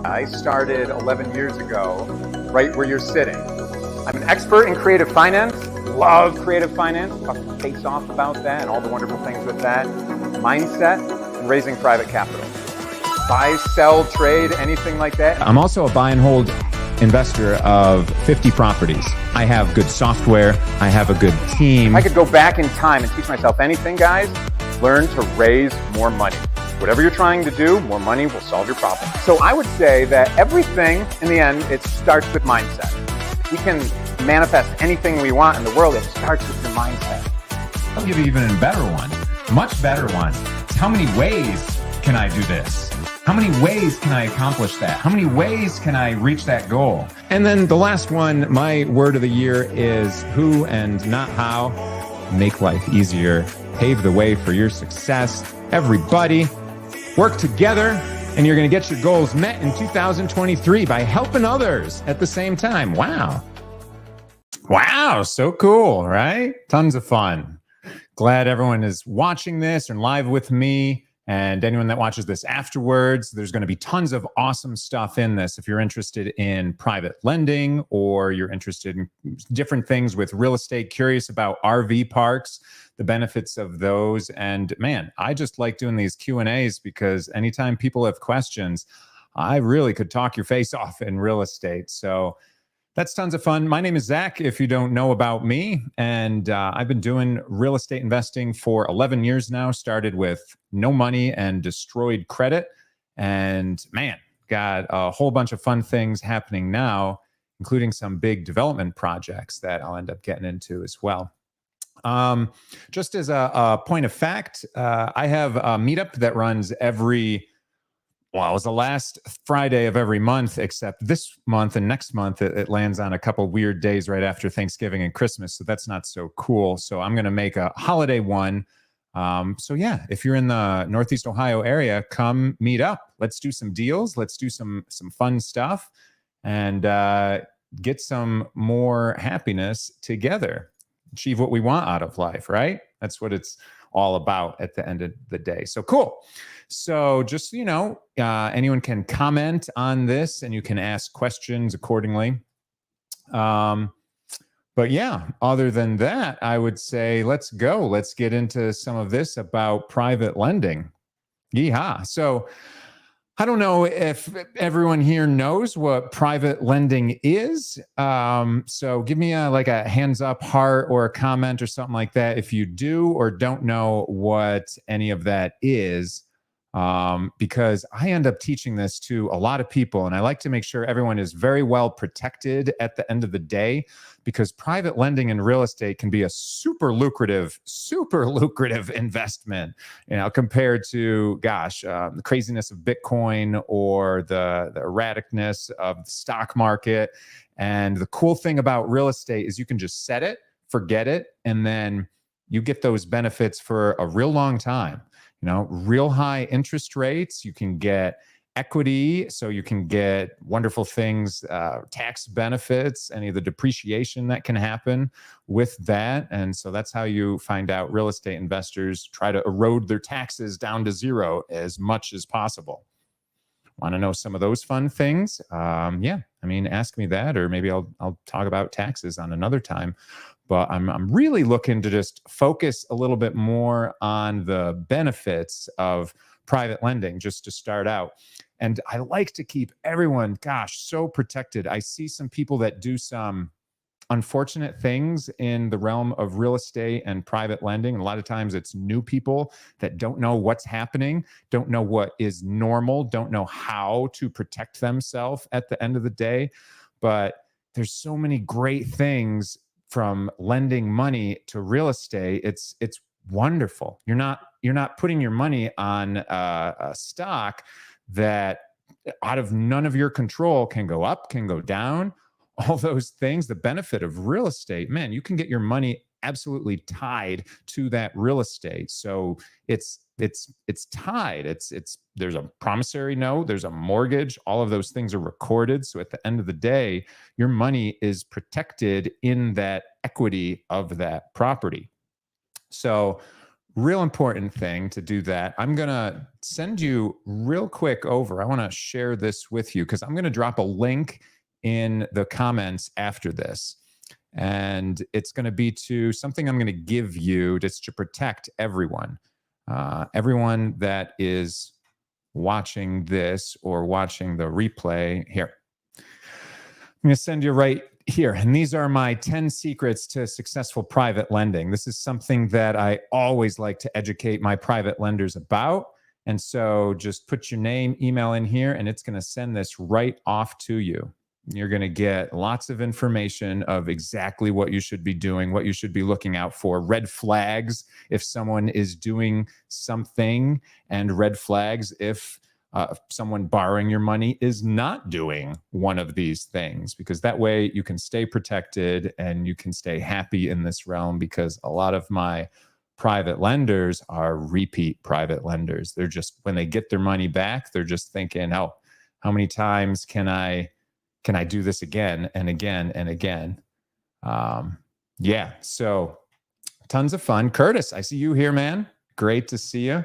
I started 11 years ago, right where you're sitting. I'm an expert in creative finance, love creative finance, talk to face off about that and all the wonderful things with that. Mindset and raising private capital. Buy, sell, trade, anything like that. I'm also a buy and hold investor of 50 properties. I have good software. I have a good team. I could go back in time and teach myself anything, guys. Learn to raise more money. Whatever you're trying to do, more money will solve your problem. So I would say that everything, in the end, it starts with mindset. We can manifest anything we want in the world. It starts with your mindset. I'll give you even a better one, much better one. It's how many ways can I do this? How many ways can I accomplish that? How many ways can I reach that goal? And then the last one, my word of the year is who and not how. Make life easier. Pave the way for your success. Everybody, work together, and you're going to get your goals met in 2023 by helping others at the same time. Wow. Wow, so cool, right? Tons of fun. Glad everyone is watching this and live with me. And anyone that watches this afterwards, there's going to be tons of awesome stuff in this. If you're interested in private lending or you're interested in different things with real estate, curious about RV parks, the benefits of those. And man, I just like doing these Q&As because anytime people have questions, I really could talk your face off in real estate. So that's tons of fun. My name is Zach, if you don't know about me, and I've been doing real estate investing for 11 years now, started with no money and destroyed credit. And man, got a whole bunch of fun things happening now, including some big development projects that I'll end up getting into as well. Just as a point of fact, I have a meetup that runs it was the last Friday of every month, except this month and next month, it lands on a couple weird days right after Thanksgiving and Christmas. So that's not so cool. So I'm going to make a holiday one. So yeah, if you're in the Northeast Ohio area, come meet up. Let's do some deals. Let's do some fun stuff and get some more happiness together. Achieve what we want out of life, right? That's what it's all about at the end of the day. So cool. So just, anyone can comment on this and you can ask questions accordingly. But yeah, other than that, I would say, let's go. Let's get into some of this about private lending. Yeehaw. So I don't know if everyone here knows what private lending is. So give me a hands up heart or a comment or something like that if you do or don't know what any of that is. Because I end up teaching this to a lot of people, and I like to make sure everyone is very well protected at the end of the day, because private lending in real estate can be a super lucrative investment, compared to, the craziness of Bitcoin or the erraticness of the stock market. And the cool thing about real estate is you can just set it, forget it, and then you get those benefits for a real long time. Real high interest rates, you can get equity, so you can get wonderful things, tax benefits, any of the depreciation that can happen with that. And so that's how you find out real estate investors try to erode their taxes down to zero as much as possible. Want to know some of those fun things? Ask me that, or maybe I'll talk about taxes on another time. But I'm really looking to just focus a little bit more on the benefits of private lending, just to start out. And I like to keep everyone, so protected. I see some people that do some unfortunate things in the realm of real estate and private lending. And a lot of times it's new people that don't know what's happening, don't know what is normal, don't know how to protect themselves at the end of the day. But there's so many great things from lending money to real estate. It's wonderful. You're not putting your money on a stock that out of none of your control can go up, can go down, all those things. The benefit of real estate, man, you can get your money absolutely tied to that real estate. So it's tied. There's a promissory note, there's a mortgage, all of those things are recorded. So at the end of the day, your money is protected in that equity of that property. So real important thing to do that. I'm going to send you real quick over. I want to share this with you because I'm going to drop a link in the comments after this. And it's going to be to something I'm going to give you just to protect everyone. Everyone that is watching this or watching the replay here. I'm going to send you right here. And these are my 10 secrets to successful private lending. This is something that I always like to educate my private lenders about. And so just put your name, email in here, and it's going to send this right off to you. You're going to get lots of information of exactly what you should be doing, what you should be looking out for, red flags if someone is doing something, and red flags if someone borrowing your money is not doing one of these things, because that way you can stay protected and you can stay happy in this realm, because a lot of my private lenders are repeat private lenders. They're just, when they get their money back, they're just thinking, oh, how many times can I do this again and again and again? Yeah, so tons of fun. Curtis, I see you here, man. Great to see you.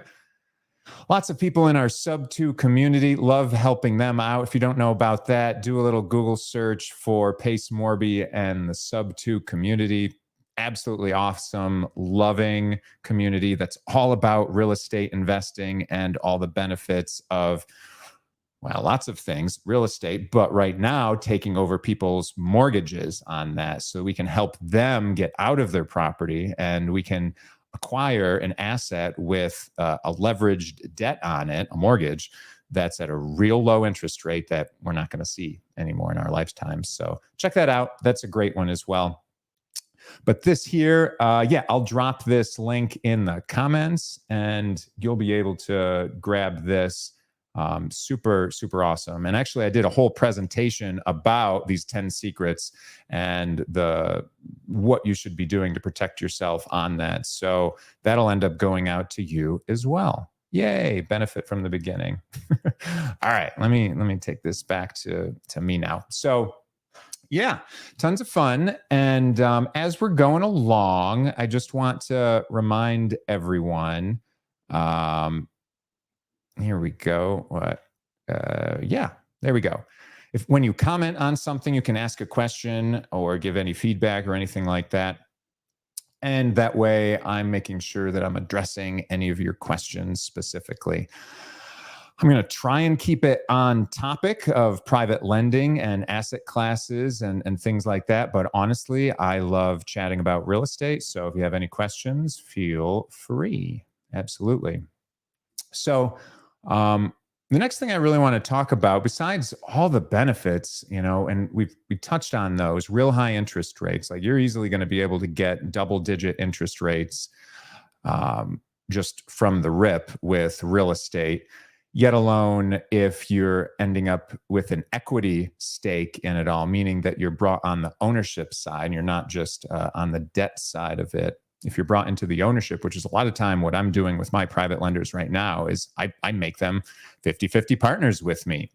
Lots of people in our Sub2 community, love helping them out. If you don't know about that, do a little Google search for Pace Morby and the Sub2 community. Absolutely awesome, loving community that's all about real estate investing and all the benefits of, well, lots of things, real estate, but right now taking over people's mortgages on that so we can help them get out of their property and we can acquire an asset with a leveraged debt on it, a mortgage that's at a real low interest rate that we're not going to see anymore in our lifetimes. So check that out. That's a great one as well. But this here, yeah, I'll drop this link in the comments and you'll be able to grab this. Super, super awesome. And actually, I did a whole presentation about these 10 secrets and what you should be doing to protect yourself on that. So that'll end up going out to you as well. Yay, benefit from the beginning. All right, let me take this back to me now. So yeah, tons of fun. And as we're going along, I just want to remind everyone, here we go. Yeah, there we go. When you comment on something, you can ask a question or give any feedback or anything like that. And that way I'm making sure that I'm addressing any of your questions specifically. I'm going to try and keep it on topic of private lending and asset classes and things like that. But honestly, I love chatting about real estate. So if you have any questions, feel free. Absolutely. So the next thing I really want to talk about, besides all the benefits, and we touched on those, real high interest rates. Like you're easily going to be able to get double-digit interest rates just from the rip with real estate, yet alone if you're ending up with an equity stake in it all, meaning that you're brought on the ownership side and you're not just on the debt side of it. If you're brought into the ownership, which is a lot of time what I'm doing with my private lenders right now, is I make them 50-50 partners with me.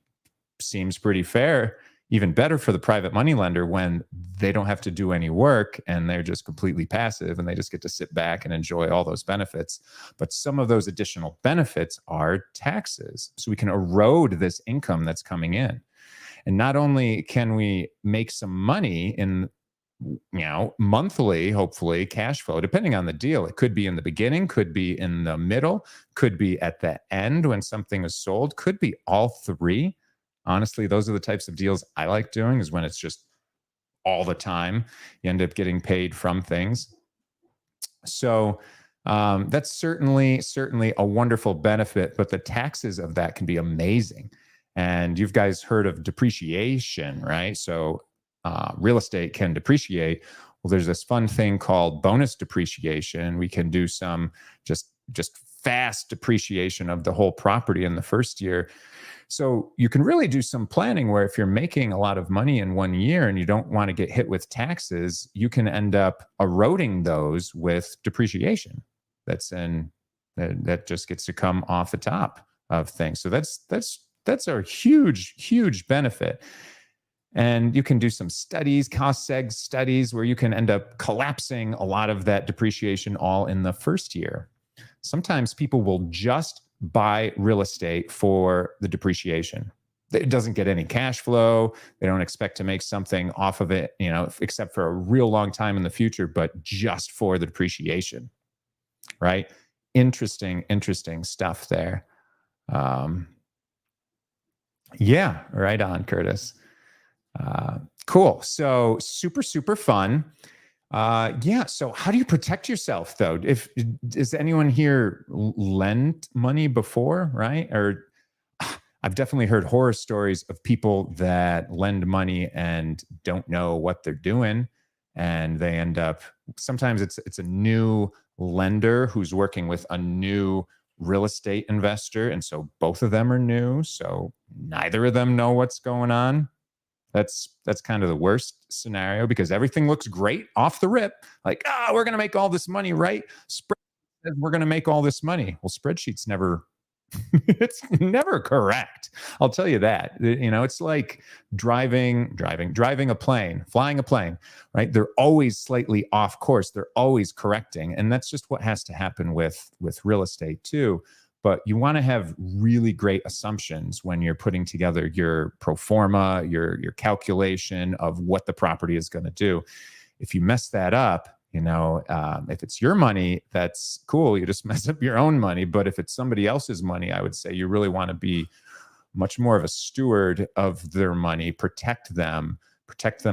Seems pretty fair. Even better for the private money lender when they don't have to do any work and they're just completely passive and they just get to sit back and enjoy all those benefits. But some of those additional benefits are taxes. So we can erode this income that's coming in. And not only can we make some money in monthly, hopefully, cash flow, depending on the deal. It could be in the beginning, could be in the middle, could be at the end when something is sold, could be all three. Honestly, those are the types of deals I like doing, is when it's just all the time. You end up getting paid from things. So that's certainly a wonderful benefit, but the taxes of that can be amazing. And you've guys heard of depreciation, right? So real estate can depreciate. Well, there's this fun thing called bonus depreciation. We can do some just fast depreciation of the whole property in the first year. So you can really do some planning where if you're making a lot of money in 1 year and you don't want to get hit with taxes, you can end up eroding those with depreciation. That just gets to come off the top of things. So that's a huge benefit. And you can do some studies, cost seg studies, where you can end up collapsing a lot of that depreciation all in the first year. Sometimes people will just buy real estate for the depreciation. It doesn't get any cash flow. They don't expect to make something off of it, except for a real long time in the future, but just for the depreciation, right? Interesting stuff there. Yeah, right on, Curtis. Cool. So super fun. Yeah. So how do you protect yourself though? Does anyone here lend money before, right? Or I've definitely heard horror stories of people that lend money and don't know what they're doing, and they end up. Sometimes it's a new lender who's working with a new real estate investor, and so both of them are new, so neither of them know what's going on. That's kind of the worst scenario because everything looks great off the rip. Like, we're going to make all this money, right? Spreadsheet says we're going to make all this money. Well, spreadsheets never it's never correct. I'll tell you that. It's like driving a plane, flying a plane, right? They're always slightly off course. They're always correcting. And that's just what has to happen with real estate too. But you want to have really great assumptions when you're putting together your pro forma, your calculation of what the property is going to do. If you mess that up, if it's your money, that's cool. You just mess up your own money. But if it's somebody else's money, I would say you really want to be much more of a steward of their money, protect them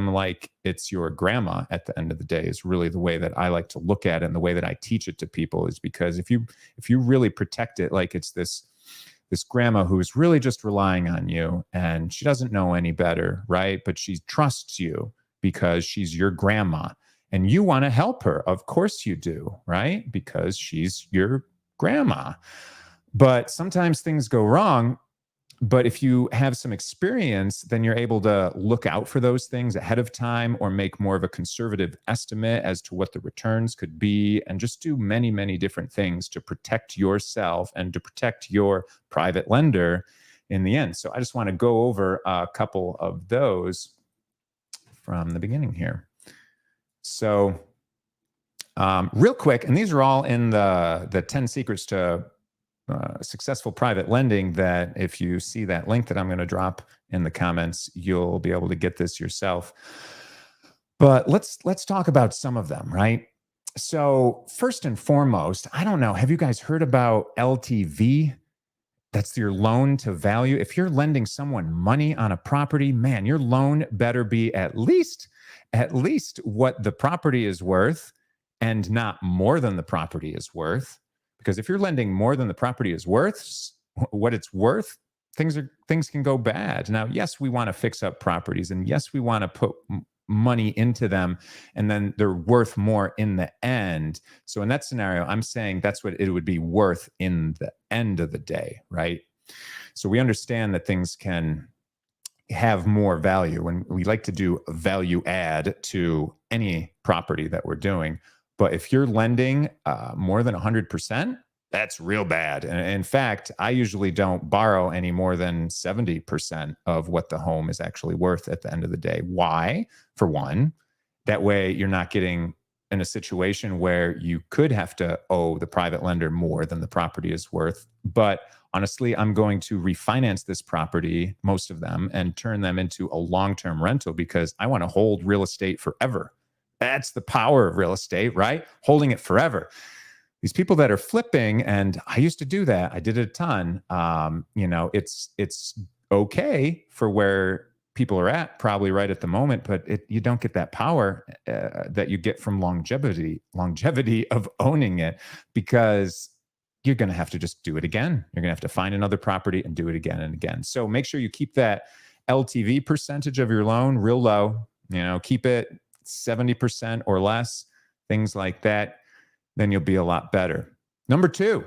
like it's your grandma at the end of the day is really the way that I like to look at it. And the way that I teach it to people is because if you really protect it like it's this grandma who's really just relying on you and she doesn't know any better, right? But she trusts you because she's your grandma. And you want to help her. Of course you do, right? Because she's your grandma. But sometimes things go wrong. But if you have some experience, then you're able to look out for those things ahead of time or make more of a conservative estimate as to what the returns could be and just do many, many different things to protect yourself and to protect your private lender in the end. So I just want to go over a couple of those from the beginning here. So real quick, and these are all in the 10 secrets to successful private lending, that if you see that link that I'm going to drop in the comments, you'll be able to get this yourself. But let's talk about some of them, right? So first and foremost, I don't know, have you guys heard about LTV? That's your loan to value. If you're lending someone money on a property, man, your loan better be at least what the property is worth and not more than the property is worth. Because if you're lending more than the property is worth, what it's worth, things can go bad. Now, yes, we want to fix up properties and yes, we want to put money into them and then they're worth more in the end. So in that scenario, I'm saying that's what it would be worth in the end of the day, right? So we understand that things can have more value and we like to do a value add to any property that we're doing. But if you're lending more than 100%, that's real bad. And in fact, I usually don't borrow any more than 70% of what the home is actually worth at the end of the day. Why? For one, that way you're not getting in a situation where you could have to owe the private lender more than the property is worth. But honestly, I'm going to refinance this property, most of them, and turn them into a long-term rental because I want to hold real estate forever. That's the power of real estate, right? Holding it forever. These people that are flipping, and I used to do that. I did it a ton. It's okay for where people are at, probably right at the moment, but you don't get that power that you get from longevity of owning it, because you're going to have to just do it again. You're going to have to find another property and do it again and again. So make sure you keep that LTV percentage of your loan real low. Keep it 70% or less, things like that. Then you'll be a lot better. Number 2,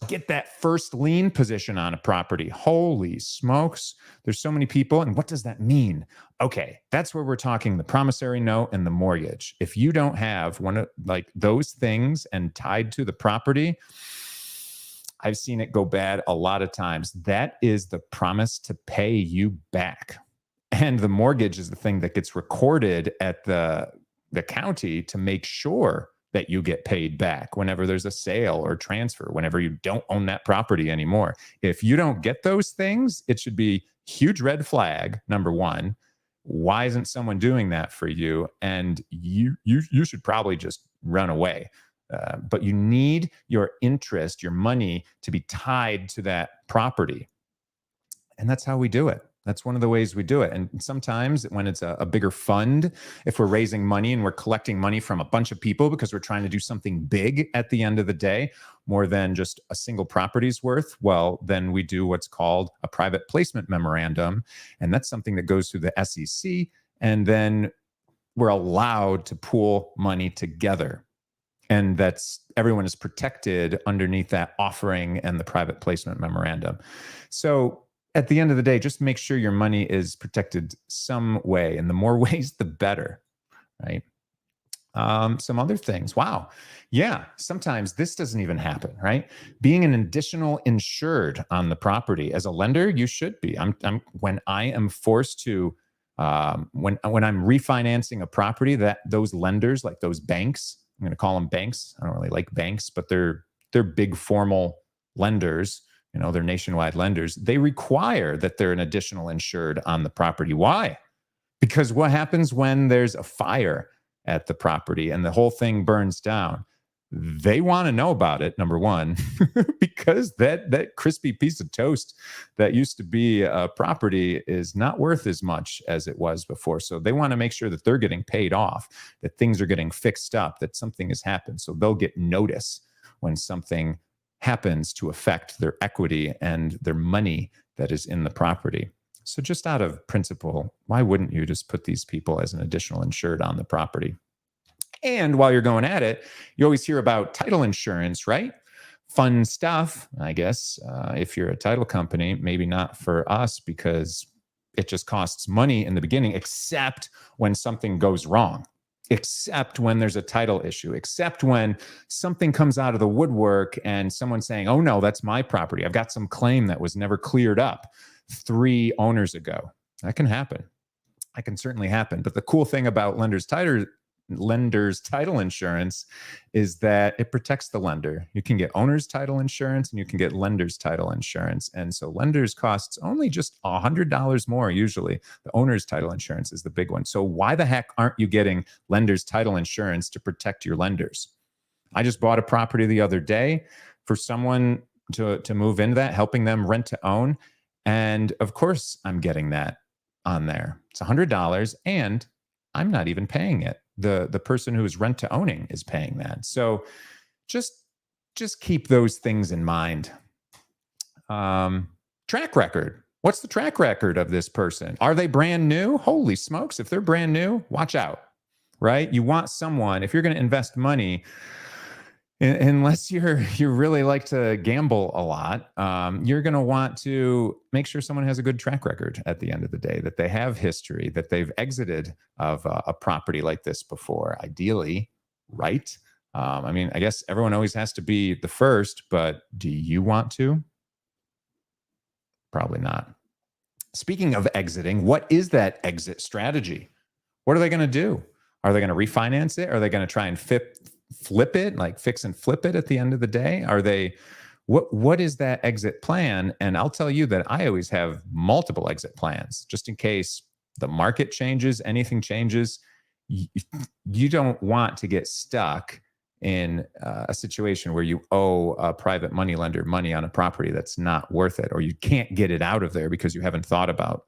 get that first lien position on a property. Holy smokes. There's so many people. And what does that mean? Okay, that's where we're talking the promissory note and the mortgage. If you don't have one of those things and tied to the property, I've seen it go bad a lot of times. That is the promise to pay you back. And the mortgage is the thing that gets recorded at the county to make sure that you get paid back whenever there's a sale or transfer, whenever you don't own that property anymore. If you don't get those things, it should be huge red flag, number one. Why isn't someone doing that for you? And you should probably just run away. But you need your interest, your money, to be tied to that property. And that's how we do it. That's one of the ways we do it. And sometimes when it's a bigger fund, if we're raising money and we're collecting money from a bunch of people because we're trying to do something big at the end of the day, more than just a single property's worth, well, then we do what's called a private placement memorandum. And that's something that goes through the SEC. And then we're allowed to pool money together. And everyone is protected underneath that offering and the private placement memorandum. So at the end of the day, just make sure your money is protected some way, and the more ways, the better, right? Some other things. Wow. Yeah. Sometimes this doesn't even happen, right? Being an additional insured on the property. As a lender, you should be. When I am forced to, when I'm refinancing a property, that those lenders, like those banks, I'm going to call them banks. I don't really like banks, but they're big formal lenders. They're nationwide lenders. They require that they're an additional insured on the property. Why? Because what happens when there's a fire at the property and the whole thing burns down? They want to know about it, number one, because that crispy piece of toast that used to be a property is not worth as much as it was before. So they want to make sure that they're getting paid off, that things are getting fixed up, that something has happened. So they'll get notice when something happens to affect their equity and their money that is in the property. So just out of principle, why wouldn't you just put these people as an additional insured on the property? And while you're going at it, you always hear about title insurance, right? Fun stuff, I guess. If you're a title company, maybe not for us because it just costs money in the beginning, except when something goes wrong. Except when there's a title issue, except when something comes out of the woodwork and someone's saying, oh no, that's my property. I've got some claim that was never cleared up 3 owners ago. That can happen. That can certainly happen. But the cool thing about lender's title insurance is that it protects the lender. You can get owner's title insurance and you can get lender's title insurance. And so lender's costs only just $100 more usually. The owner's title insurance is the big one. So why the heck aren't you getting lender's title insurance to protect your lenders? I just bought a property the other day for someone to move into that, helping them rent to own. And of course I'm getting that on there. It's $100 and I'm not even paying it. The person who is rent to owning is paying that. So just keep those things in mind. Track record. What's the track record of this person? Are they brand new? Holy smokes. If they're brand new, watch out, right? You want someone, if you're going to invest money, unless you really like to gamble a lot, you're going to want to make sure someone has a good track record at the end of the day, that they have history, that they've exited of a property like this before, ideally, right? I guess everyone always has to be the first, but do you want to? Probably not. Speaking of exiting, what is that exit strategy? What are they going to do? Are they going to refinance it? Are they going to try and flip it, like fix and flip it at the end of the day? What is that exit plan? And I'll tell you that I always have multiple exit plans just in case the market changes, anything changes. You don't want to get stuck in a situation where you owe a private money lender money on a property that's not worth it, or you can't get it out of there because you haven't thought about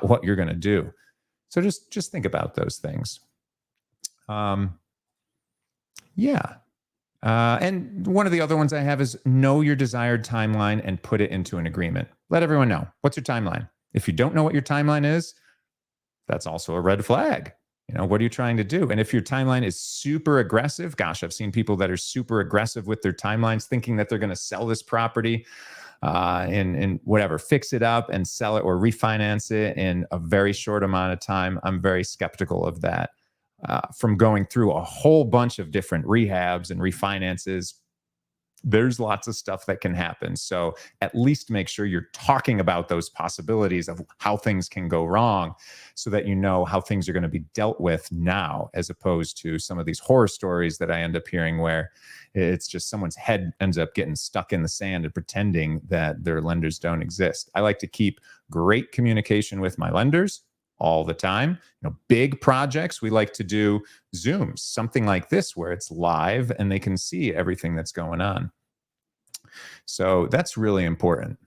what you're going to do. So just think about those things. Yeah. And one of the other ones I have is know your desired timeline and put it into an agreement. Let everyone know. What's your timeline? If you don't know what your timeline is, that's also a red flag. What are you trying to do? And if your timeline is super aggressive, gosh, I've seen people that are super aggressive with their timelines, thinking that they're going to sell this property and whatever, fix it up and sell it or refinance it in a very short amount of time. I'm very skeptical of that. From going through a whole bunch of different rehabs and refinances, there's lots of stuff that can happen. So at least make sure you're talking about those possibilities of how things can go wrong so that you know how things are going to be dealt with now, as opposed to some of these horror stories that I end up hearing where it's just someone's head ends up getting stuck in the sand and pretending that their lenders don't exist. I like to keep great communication with my lenders all the time. Big projects, we like to do Zooms, something like this where it's live and they can see everything that's going on. So that's really important.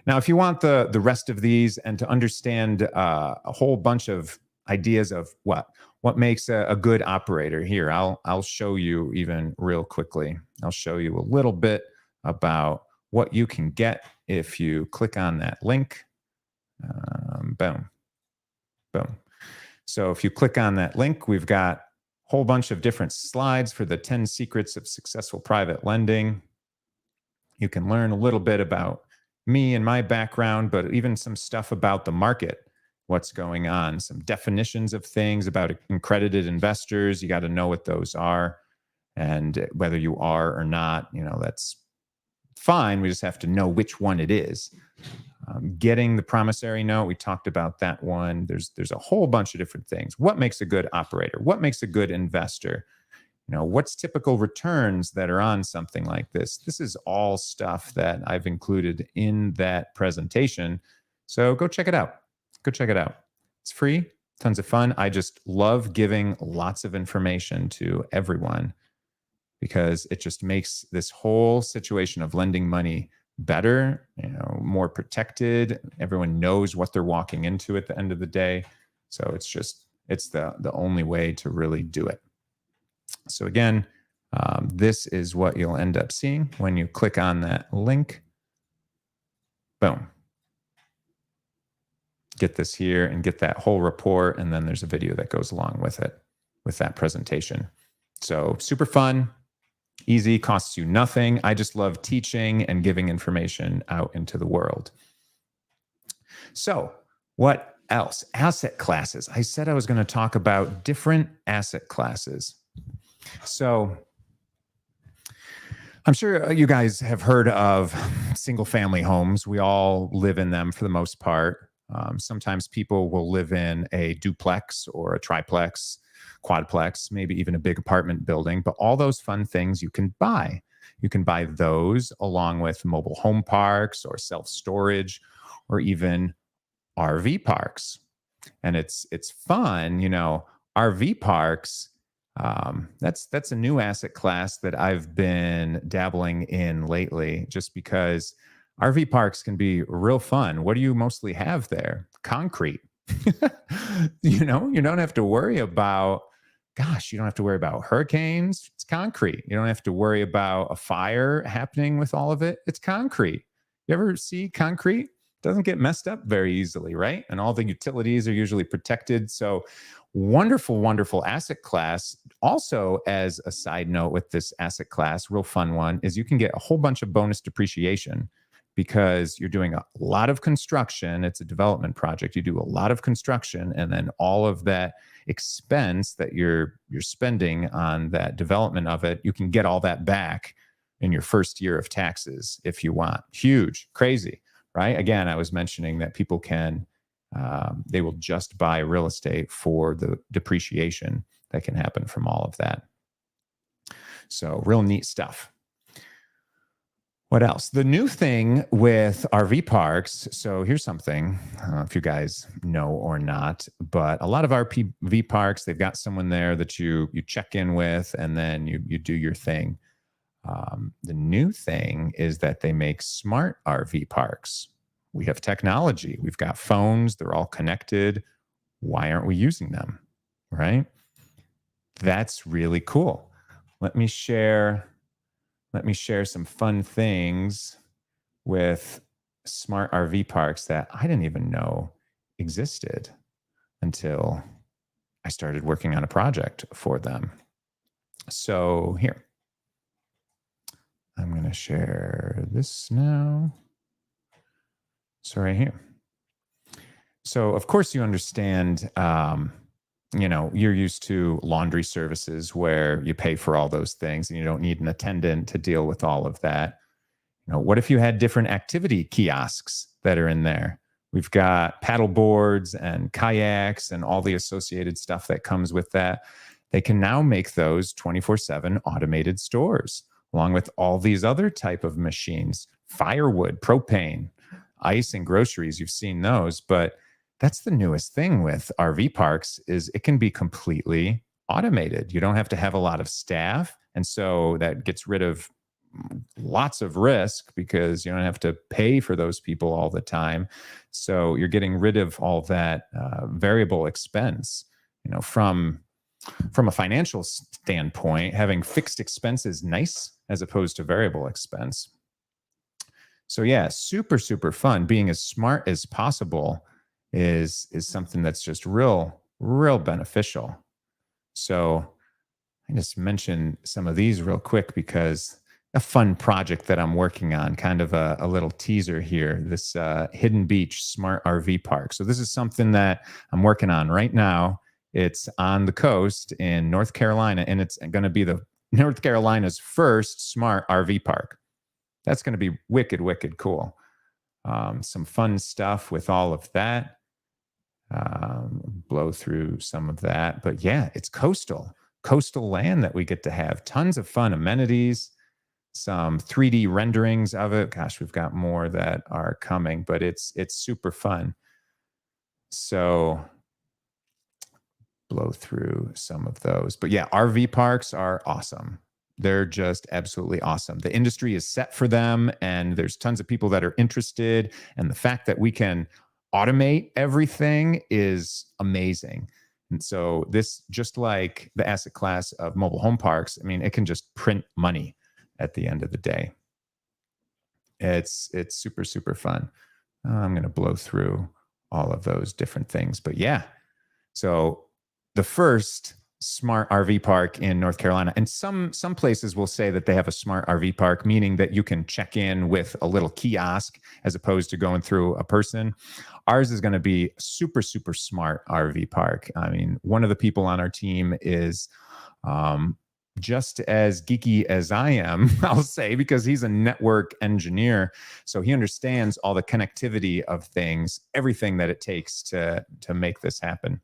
Now, if you want the rest of these and to understand a whole bunch of ideas of what makes a good operator, here, I'll show you even real quickly. I'll show you a little bit about what you can get if you click on that link. Boom. Boom. So if you click on that link, we've got a whole bunch of different slides for the 10 secrets of successful private lending. You can learn a little bit about me and my background, but even some stuff about the market, what's going on, some definitions of things about accredited investors. You got to know what those are, and whether you are or not, that's fine. We just have to know which one it is. Getting the promissory note, we talked about that one. There's a whole bunch of different things. What makes a good operator? What makes a good investor? What's typical returns that are on something like this? This is all stuff that I've included in that presentation. So go check it out. Go check it out. It's free, tons of fun. I just love giving lots of information to everyone because it just makes this whole situation of lending money better, more protected. Everyone knows what they're walking into at the end of the day. So it's the only way to really do it. So again, this is what you'll end up seeing when you click on that link. Boom. Get this here and get that whole report. And then there's a video that goes along with it, with that presentation. So super fun. Easy, costs you nothing. I just love teaching and giving information out into the world. So what else? Asset classes. I said I was going to talk about different asset classes. So I'm sure you guys have heard of single family homes. We all live in them for the most part. Sometimes people will live in a duplex or a triplex, quadplex, maybe even a big apartment building, but all those fun things you can buy. You can buy those along with mobile home parks or self-storage or even RV parks. And it's fun, RV parks. That's a new asset class that I've been dabbling in lately, just because RV parks can be real fun. What do you mostly have there? Concrete. You don't have to worry about, you don't have to worry about hurricanes. It's concrete. You don't have to worry about a fire happening with all of it. It's concrete. You ever see concrete? It doesn't get messed up very easily, right? And all the utilities are usually protected. So wonderful, wonderful asset class. Also, as a side note with this asset class, real fun one, is you can get a whole bunch of bonus depreciation because you're doing a lot of construction. It's a development project. You do a lot of construction, and then all of that expense that you're spending on that development of it, you can get all that back in your first year of taxes if you want. Huge, crazy, right? Again, I was mentioning that people can, they will just buy real estate for the depreciation that can happen from all of that. So real neat stuff. What else? The new thing with RV parks. So here's something, I don't know if you guys know or not, but a lot of RV parks, they've got someone there that you check in with, and then you do your thing. The new thing is that they make smart RV parks. We have technology. We've got phones. They're all connected. Why aren't we using them? Right? That's really cool. Let me share some fun things with smart RV parks that I didn't even know existed until I started working on a project for them. So here, I'm going to share this now. So right here. So of course you understand you're used to laundry services where you pay for all those things and you don't need an attendant to deal with all of that. What if you had different activity kiosks that are in there? We've got paddle boards and kayaks and all the associated stuff that comes with that. They can now make those 24/7 automated stores, along with all these other type of machines, firewood, propane, ice, and groceries. You've seen those, but that's the newest thing with RV parks is it can be completely automated. You don't have to have a lot of staff. And so that gets rid of lots of risk because you don't have to pay for those people all the time. So you're getting rid of all that variable expense. From a financial standpoint, having fixed expense is nice as opposed to variable expense. So yeah, super, super fun. Being as smart as possible is something that's just real beneficial. So I just mention some of these real quick because a fun project that I'm working on, kind of a little teaser here, this Hidden Beach Smart RV Park. So this is something that I'm working on right now. It's on the coast in North Carolina, and it's going to be the North Carolina's first smart RV park. That's going to be wicked, wicked cool. Some fun stuff with all of that. Blow through some of that. But yeah, it's coastal land that we get to have. Tons of fun amenities, some 3D renderings of it. Gosh, we've got more that are coming, but it's super fun. So blow through some of those. But yeah, RV parks are awesome. They're just absolutely awesome. The industry is set for them, and there's tons of people that are interested. And the fact that we can automate everything is amazing. And so this, just like the asset class of mobile home parks, I mean, it can just print money at the end of the day. It's super, super fun. I'm going to blow through all of those different things. But yeah, so the first smart RV park in North Carolina, and some places will say that they have a smart RV park, meaning that you can check in with a little kiosk as opposed to going through a person. Ours is going to be super, super smart RV park. I mean, one of the people on our team is just as geeky as I am, I'll say, because he's a network engineer. So he understands all the connectivity of things, everything that it takes to make this happen.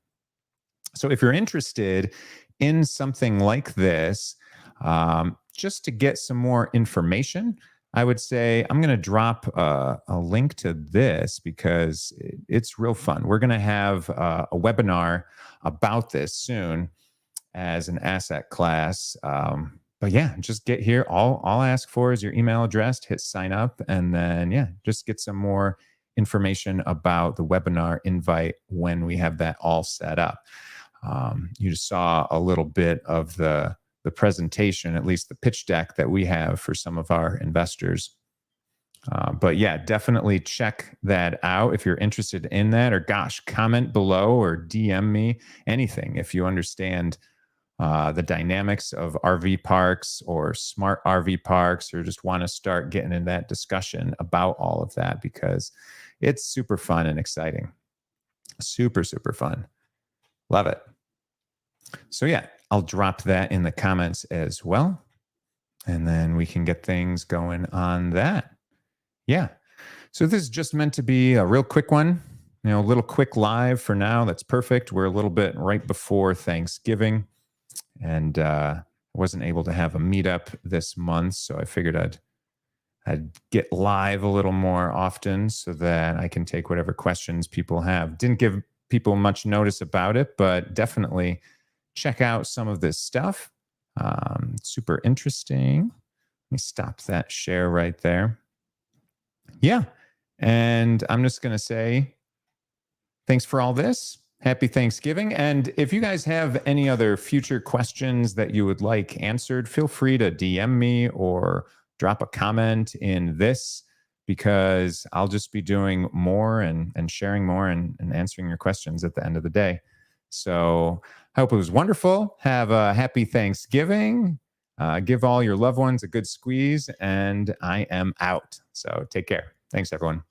So if you're interested in something like this, just to get some more information, I would say I'm going to drop a link to this because it's real fun. We're going to have a webinar about this soon as an asset class. But yeah, just get here. All I'll ask for is your email address, hit sign up, and then yeah, just get some more information about the webinar invite when we have that all set up. You just saw a little bit of the presentation, at least the pitch deck that we have for some of our investors. But yeah, definitely check that out if you're interested in that, or gosh, comment below or DM me anything if you understand the dynamics of RV parks or smart RV parks, or just want to start getting in that discussion about all of that, because it's super fun and exciting. Super, super fun. Love it. So yeah, I'll drop that in the comments as well. And then we can get things going on that. Yeah. So this is just meant to be a real quick one, a little quick live for now. That's perfect. We're a little bit right before Thanksgiving, and I wasn't able to have a meetup this month. So I figured I'd get live a little more often so that I can take whatever questions people have. Didn't give people much notice about it, but definitely check out some of this stuff. Super interesting. Let me stop that share right there. Yeah. And I'm just going to say thanks for all this. Happy Thanksgiving. And if you guys have any other future questions that you would like answered, feel free to DM me or drop a comment in this, because I'll just be doing more and sharing more and answering your questions at the end of the day. So I hope it was wonderful. Have a happy Thanksgiving. Give all your loved ones a good squeeze, and I am out. So take care. Thanks, everyone.